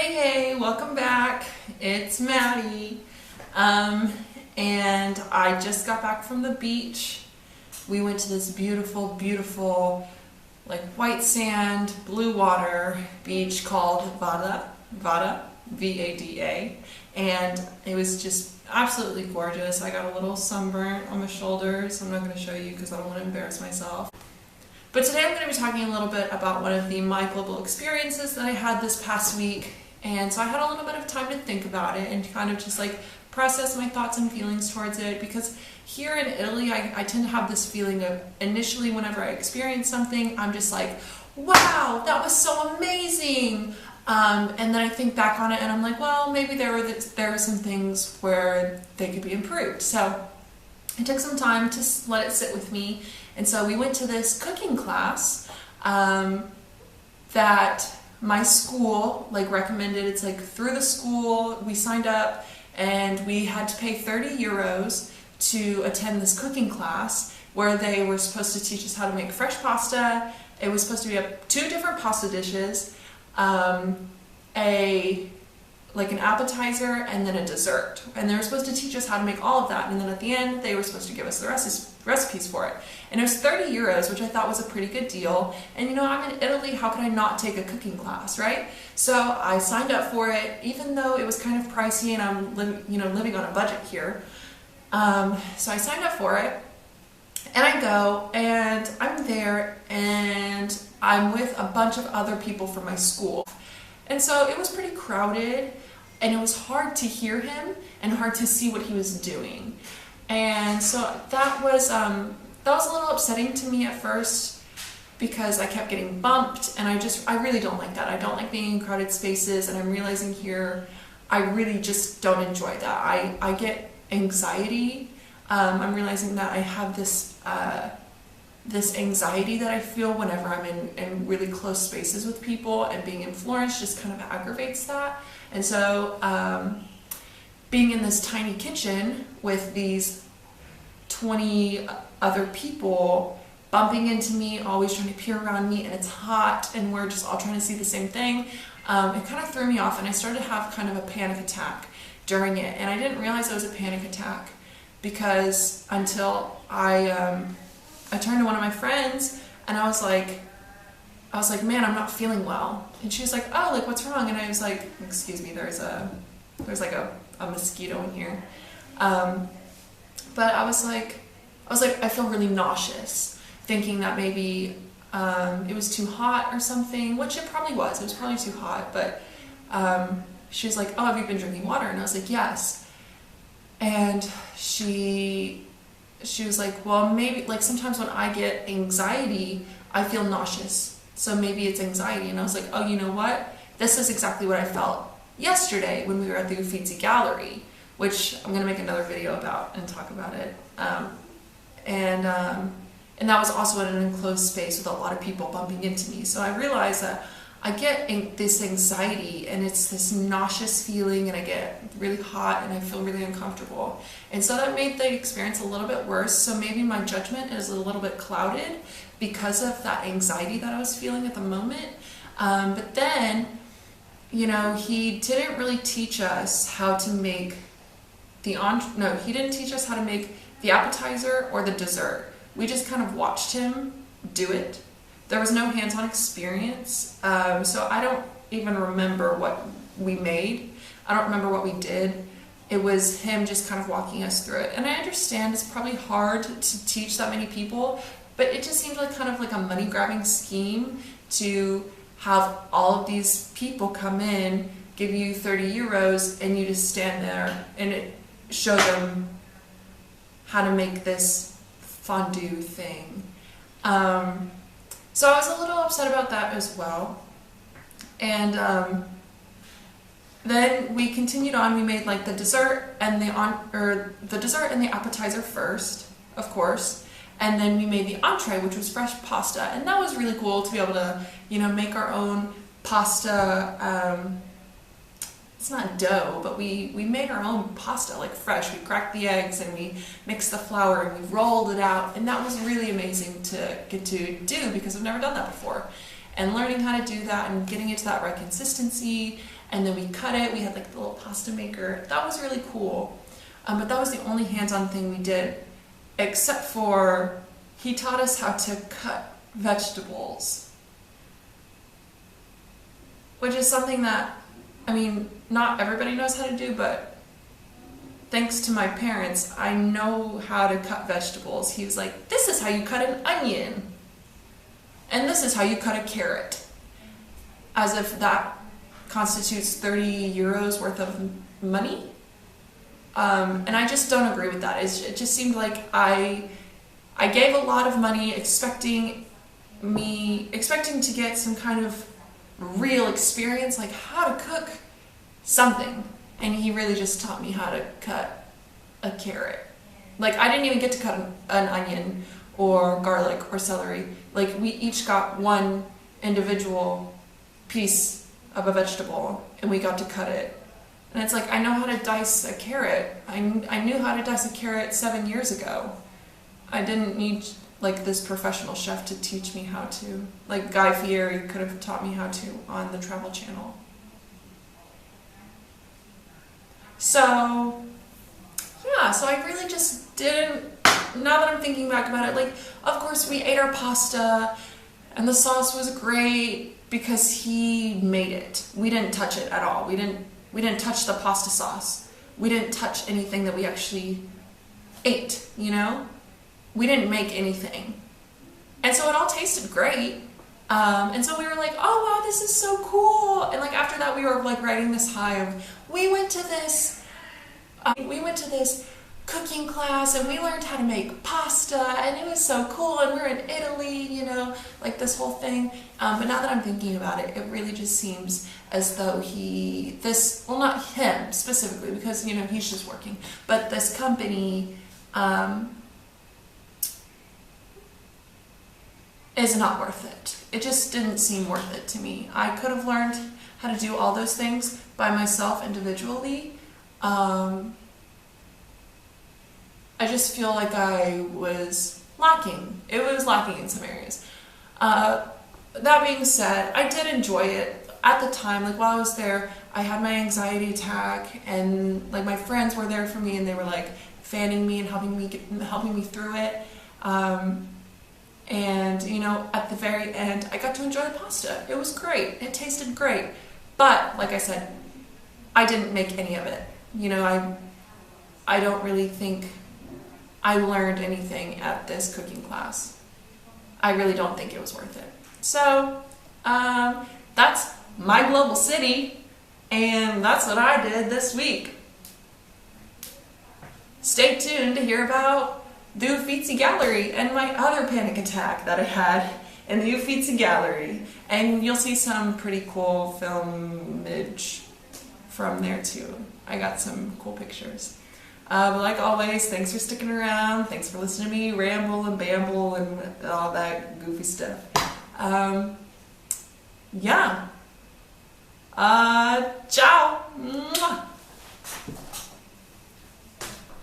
Hey, welcome back. It's Maddie. And I just got back from the beach. We went to this beautiful, like white sand, blue water beach called Vada, V-A-D-A. And it was just absolutely gorgeous. I got a little sunburn on my shoulders. I'm not going to show you because I don't want to embarrass myself. But today I'm going to be talking a little bit about one of the My Global experiences that I had this past week. And so I had a little bit of time to think about it and kind of just like process my thoughts and feelings towards it, because here in Italy I tend to have this feeling of initially whenever I experience something, I'm just like, wow, that was so amazing. And then I think back on it and I'm like, well, maybe there were some things where they could be improved. So it took some time to let it sit with me. And so we went to this cooking class that my school recommended. It's like through the school. We signed up and we had to pay 30 euros to attend this cooking class where they were supposed to teach us how to make fresh pasta. It was supposed to be two different pasta dishes, an appetizer and then a dessert. And they were supposed to teach us how to make all of that. And then at the end, they were supposed to give us the recipes for it. And it was 30 euros, which I thought was a pretty good deal. And I'm in Italy, how could I not take a cooking class, right? So I signed up for it, even though it was kind of pricey and I'm living on a budget here. So I signed up for it. And I go, and I'm there, and I'm with a bunch of other people from my school. And so it was pretty crowded, and it was hard to hear him and hard to see what he was doing. And so that was a little upsetting to me at first, because I kept getting bumped, and I really don't like that. I don't like being in crowded spaces, and I'm realizing here I really just don't enjoy that. I get anxiety. I'm realizing that I have this anxiety that I feel whenever I'm in really close spaces with people, and being in Florence just kind of aggravates that. And so being in this tiny kitchen with these 20 other people bumping into me, always trying to peer around me, and it's hot and we're just all trying to see the same thing, it kind of threw me off, and I started to have kind of a panic attack during it. And I didn't realize it was a panic attack because until I turned to one of my friends and I was like, man, I'm not feeling well. And she was like, oh, what's wrong? And I was like, excuse me, there's a mosquito in here. But I was like, I feel really nauseous, thinking that maybe it was too hot or something, which it probably was. It was probably too hot. But she was like, oh, have you been drinking water? And I was like, yes. And she was like, well, maybe, sometimes when I get anxiety, I feel nauseous. So maybe it's anxiety. And I was like, oh, you know what? This is exactly what I felt yesterday when we were at the Uffizi Gallery, which I'm going to make another video about and talk about it. And that was also in an enclosed space with a lot of people bumping into me. So I realized that I get this anxiety, and it's this nauseous feeling, and I get really hot and I feel really uncomfortable. And so that made the experience a little bit worse. So maybe my judgment is a little bit clouded because of that anxiety that I was feeling at the moment. But then, he didn't really teach us how to make he didn't teach us how to make the appetizer or the dessert. We just kind of watched him do it. There was no hands-on experience, so I don't even remember what we made. I don't remember what we did. It was him just kind of walking us through it. And I understand it's probably hard to teach that many people, but it just seemed like kind of like a money-grabbing scheme to have all of these people come in, give you 30 euros, and you just stand there and show them how to make this fondue thing. So I was a little upset about that as well. And then we continued on. We made the dessert and the dessert and the appetizer first, of course. And then we made the entree, which was fresh pasta. And that was really cool to be able to, make our own pasta. It's not dough, but we made our own pasta, fresh. We cracked the eggs and we mixed the flour and we rolled it out. And that was really amazing to get to do because I've never done that before. And learning how to do that and getting it to that right consistency and then we cut it. We had like the little pasta maker. That was really cool. But that was the only hands-on thing we did, except for he taught us how to cut vegetables, which is something that, I mean, not everybody knows how to do, but thanks to my parents, I know how to cut vegetables. He was like, this is how you cut an onion, and this is how you cut a carrot, as if that constitutes 30 euros worth of money. And I just don't agree with that. It just seemed like I gave a lot of money expecting to get some kind of real experience, like how to cook something. And he really just taught me how to cut a carrot. Like, I didn't even get to cut an onion or garlic or celery. Like, we each got one individual piece of a vegetable and we got to cut it. And it's like, I know how to dice a carrot. I knew how to dice a carrot 7 years ago. I didn't need like this professional chef to teach me how to. Like Guy Fieri could have taught me how to on the Travel Channel. So, yeah, so I really just didn't, now that I'm thinking back about it, like, of course we ate our pasta and the sauce was great because he made it. We didn't touch it at all. We didn't touch the pasta sauce. We didn't touch anything that we actually ate, you know? We didn't make anything. And so it all tasted great. And so we were like, oh wow, this is so cool. And like after that we were like riding this high of, we went to this cooking class and we learned how to make pasta and it was so cool and we're in Italy, you know, like this whole thing. But now that I'm thinking about it, it really just seems as though well, not him specifically because, you know, he's just working, but this company is not worth it. It just didn't seem worth it to me. I could have learned how to do all those things by myself individually. I just feel like I was lacking. It was lacking in some areas. That being said, I did enjoy it at the time. Like while I was there, I had my anxiety attack, and like my friends were there for me, and they were like fanning me and helping me through it. And you know, at the very end, I got to enjoy the pasta. It was great. It tasted great. But like I said, I didn't make any of it. You know, I don't really think I learned anything at this cooking class. I really don't think it was worth it. So, that's my global city, and that's what I did this week. Stay tuned to hear about the Uffizi Gallery and my other panic attack that I had in the Uffizi Gallery. And you'll see some pretty cool filmage from there too. I got some cool pictures. But like always, thanks for sticking around. Thanks for listening to me ramble and bamble and all that goofy stuff. Yeah. Ciao.